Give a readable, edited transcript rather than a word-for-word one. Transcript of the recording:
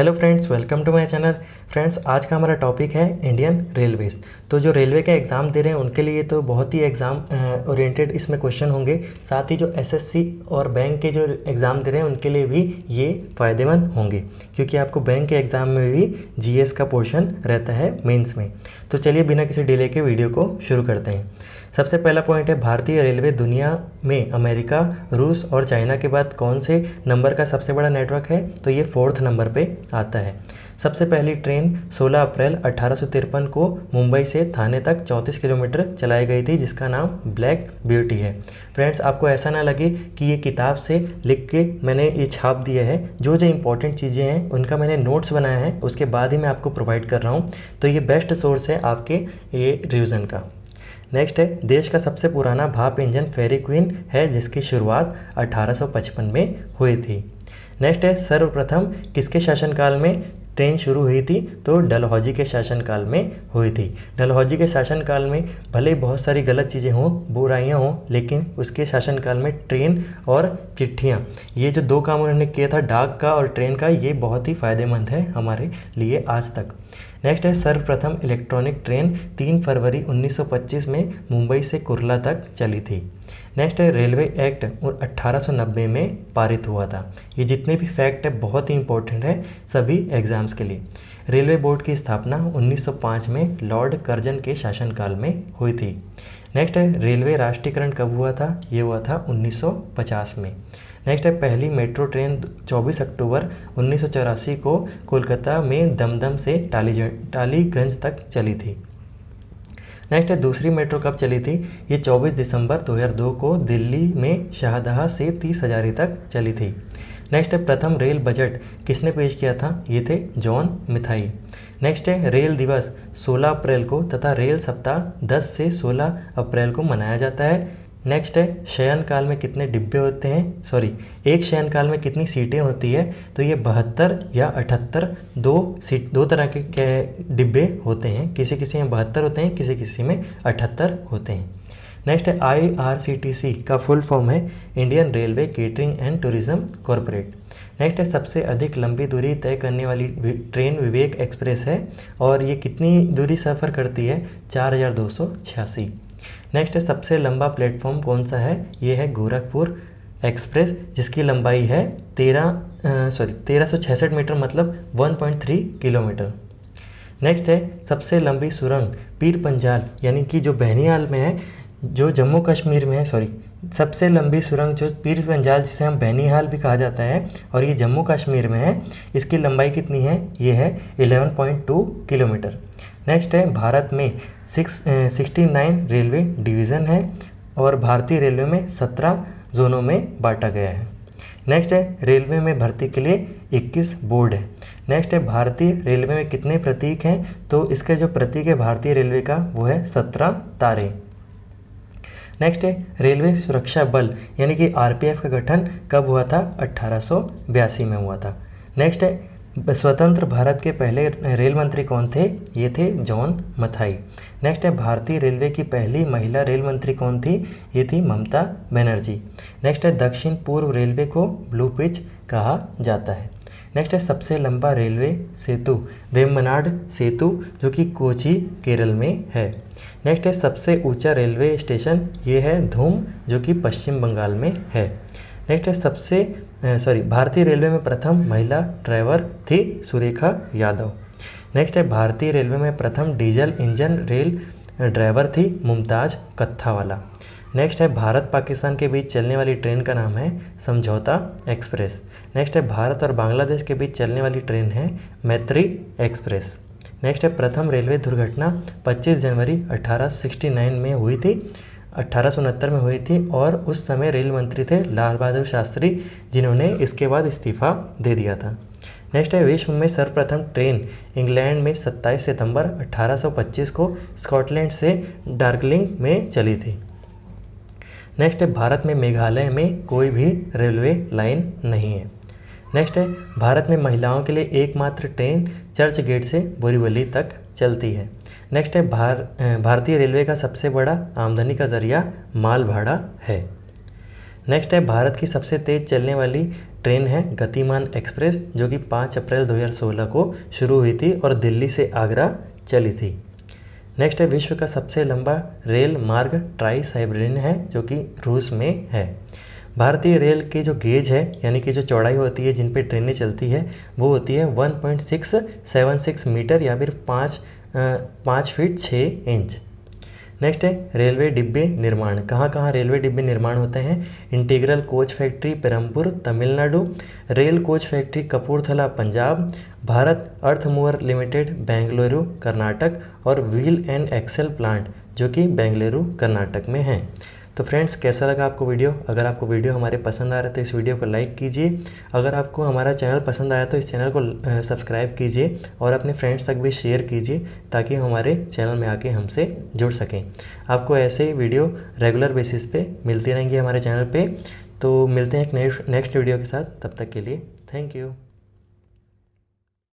Hello friends, welcome to my channel. Friends, आज का हमारा टॉपिक है इंडियन रेलवेज। तो जो रेलवे के एग्ज़ाम दे रहे हैं उनके लिए तो बहुत ही एग्ज़ाम ओरिएंटेड इसमें क्वेश्चन होंगे। साथ ही जो एसएससी और बैंक के जो एग्ज़ाम दे रहे हैं उनके लिए भी ये फ़ायदेमंद होंगे, क्योंकि आपको बैंक के एग्ज़ाम में भी जीएस का पोर्शन रहता है मेंस में। तो चलिए बिना किसी डिले के वीडियो को शुरू करते हैं। सबसे पहला पॉइंट है, भारतीय रेलवे दुनिया में अमेरिका, रूस और चाइना के बाद कौन से नंबर का सबसे बड़ा नेटवर्क है? तो ये 4th नंबर पे आता है। सबसे पहली ट्रेन 16 अप्रैल 1853 को मुंबई से थाने तक 34 किलोमीटर चलाई गई थी, जिसका नाम ब्लैक ब्यूटी है। फ्रेंड्स, आपको ऐसा ना लगे कि ये किताब से लिख के मैंने ये छाप दिया है। जो जो इंपॉर्टेंट चीज़ें हैं उनका मैंने नोट्स बनाया है, उसके बाद ही मैं आपको प्रोवाइड कर रहा हूँ। तो ये बेस्ट सोर्स है आपके ये रिवीजन का। नेक्स्ट है, देश का सबसे पुराना भाप इंजन फेरी क्वीन है, जिसकी शुरुआत 1855 में हुई थी। नेक्स्ट है, सर्वप्रथम किसके शासनकाल में ट्रेन शुरू हुई थी? तो डलहौजी के शासनकाल में हुई थी। डलहौजी के शासनकाल में भले बहुत सारी गलत चीज़ें हों, बुराइयां हों, लेकिन उसके शासनकाल में ट्रेन और चिट्ठियां, ये जो 2 काम उन्होंने किया था, डाक का और ट्रेन का, ये बहुत ही फ़ायदेमंद है हमारे लिए आज तक। नेक्स्ट है, सर्वप्रथम इलेक्ट्रॉनिक ट्रेन 3 फरवरी 1925 में मुंबई से कुर्ला तक चली थी। नेक्स्ट है, रेलवे एक्ट 1890 में पारित हुआ था। ये जितने भी फैक्ट है बहुत ही इंपॉर्टेंट है सभी एग्जाम्स के लिए। रेलवे बोर्ड की स्थापना 1905 में लॉर्ड कर्जन के शासनकाल में हुई थी। नेक्स्ट है, रेलवे राष्ट्रीयकरण कब हुआ था? ये हुआ था 1950 में। नेक्स्ट है, पहली मेट्रो ट्रेन 24 अक्टूबर 1984 को कोलकाता में दमदम से टालीगंज तक चली थी। नेक्स्ट है, दूसरी मेट्रो कब चली थी? ये 24 दिसंबर 2002 को दिल्ली में शाहदहा से 30 हजारी तक चली थी। नेक्स्ट है, प्रथम रेल बजट किसने पेश किया था? ये थे जॉन मिथाई। नेक्स्ट है, रेल दिवस 16 अप्रैल को तथा रेल सप्ताह 10 से 16 अप्रैल को मनाया जाता है। नेक्स्ट है, शयन काल में कितने डिब्बे होते हैं? एक शयन काल में कितनी सीटें होती है? तो ये 72 या 78 दो तरह के डिब्बे होते हैं। किसी किसी में 72 होते हैं, किसी किसी में 78 होते हैं। नेक्स्ट है, IRCTC का फुल फॉर्म है Indian railway catering and tourism corporate. Next है, सबसे अधिक लंबी दूरी तय करने वाली ट्रेन विवेक एक्सप्रेस है, और ये कितनी दूरी सफ़र करती है? 4286। नेक्स्ट है, सबसे लंबा प्लेटफॉर्म कौन सा है? ये है गोरखपुर एक्सप्रेस, जिसकी लंबाई है 1366 मीटर, मतलब 1.3 किलोमीटर। नेक्स्ट है, सबसे लंबी सुरंग पीर पंजाल यानी कि जो बहनीहाल में है, जो जम्मू कश्मीर में है, सबसे लंबी सुरंग जो पीर पंजाल, जिसे हम बहनीहाल भी कहा जाता है, और ये जम्मू कश्मीर में है, इसकी लंबाई कितनी है? ये है 11.2 किलोमीटर। नेक्स्ट है, भारत में 69 रेलवे डिवीज़न है, और भारतीय रेलवे में 17 जोनों में बांटा गया है। नेक्स्ट है, रेलवे में भर्ती के लिए 21 बोर्ड है। नेक्स्ट है, भारतीय रेलवे में कितने प्रतीक हैं? तो इसका जो प्रतीक है भारतीय रेलवे का वो है 17 तारे। नेक्स्ट है, रेलवे सुरक्षा बल यानी कि RPF का गठन कब हुआ था? 1882 में हुआ था। नेक्स्ट है, स्वतंत्र भारत के पहले रेल मंत्री कौन थे? ये थे जॉन मथाई। नेक्स्ट है, भारतीय रेलवे की पहली महिला रेल मंत्री कौन थी? ये थी ममता बनर्जी। नेक्स्ट है, दक्षिण पूर्व रेलवे को ब्लू पिच कहा जाता है। नेक्स्ट है, सबसे लंबा रेलवे सेतु वेम्बनाड सेतु, जो कि कोची केरल में है। नेक्स्ट है, सबसे ऊंचा रेलवे स्टेशन ये है धूम, जो कि पश्चिम बंगाल में है। नेक्स्ट है, भारतीय रेलवे में प्रथम महिला ड्राइवर थी सुरेखा यादव। नेक्स्ट है, भारतीय रेलवे में प्रथम डीजल इंजन रेल ड्राइवर थी मुमताज कत्थावाला। नेक्स्ट है, भारत पाकिस्तान के बीच चलने वाली ट्रेन का नाम है समझौता एक्सप्रेस। नेक्स्ट है, भारत और बांग्लादेश के बीच चलने वाली ट्रेन है मैत्री एक्सप्रेस। नेक्स्ट है, प्रथम रेलवे दुर्घटना 25 जनवरी 1869 में हुई थी, 1869 में हुई थी, और उस समय रेल मंत्री थे लाल बहादुर शास्त्री, जिन्होंने इसके बाद इस्तीफा दे दिया था। नेक्स्ट है, विश्व में सर्वप्रथम ट्रेन इंग्लैंड में 27 सितंबर 1825 को स्कॉटलैंड से डार्जिलिंग में चली थी। नेक्स्ट है, भारत में मेघालय में कोई भी रेलवे लाइन नहीं है। नेक्स्ट है, भारत में महिलाओं के लिए एकमात्र ट्रेन चर्च गेट से बोरीवली तक चलती है। नेक्स्ट है, भारतीय रेलवे का सबसे बड़ा आमदनी का जरिया माल भाड़ा है। नेक्स्ट है, भारत की सबसे तेज चलने वाली ट्रेन है गतिमान एक्सप्रेस, जो कि 5 अप्रैल 2016 को शुरू हुई थी और दिल्ली से आगरा चली थी। नेक्स्ट है विश्व का सबसे लंबा रेल मार्ग ट्राई साइबेरियन है, जो कि रूस में है। भारतीय रेल की जो गेज है यानी कि जो चौड़ाई होती है जिन पे ट्रेनें चलती है वो होती है 1.676 मीटर या फिर 5 फीट 6 इंच। नेक्स्ट है रेलवे डिब्बे निर्माण। कहाँ कहाँ रेलवे डिब्बे निर्माण होते हैं? Integral coach factory Perambur Tamil Nadu, rail coach factory Kapurthala Punjab, Bharat earth mover limited Bengaluru Karnataka और व्हील एंड एक्सेल प्लांट जो कि बेंगलुरु कर्नाटक में है। तो फ्रेंड्स, कैसा लगा आपको वीडियो? अगर आपको वीडियो हमारे पसंद आ रहा है तो इस वीडियो को लाइक कीजिए। अगर आपको हमारा चैनल पसंद आया तो इस चैनल को सब्सक्राइब कीजिए और अपने फ्रेंड्स तक भी शेयर कीजिए ताकि हमारे चैनल में आके हमसे जुड़ सकें। आपको ऐसे ही वीडियो रेगुलर बेसिस पे मिलती रहेंगी हमारे चैनल पे। तो मिलते हैं एक नेक्स्ट वीडियो के साथ, तब तक के लिए थैंक यू।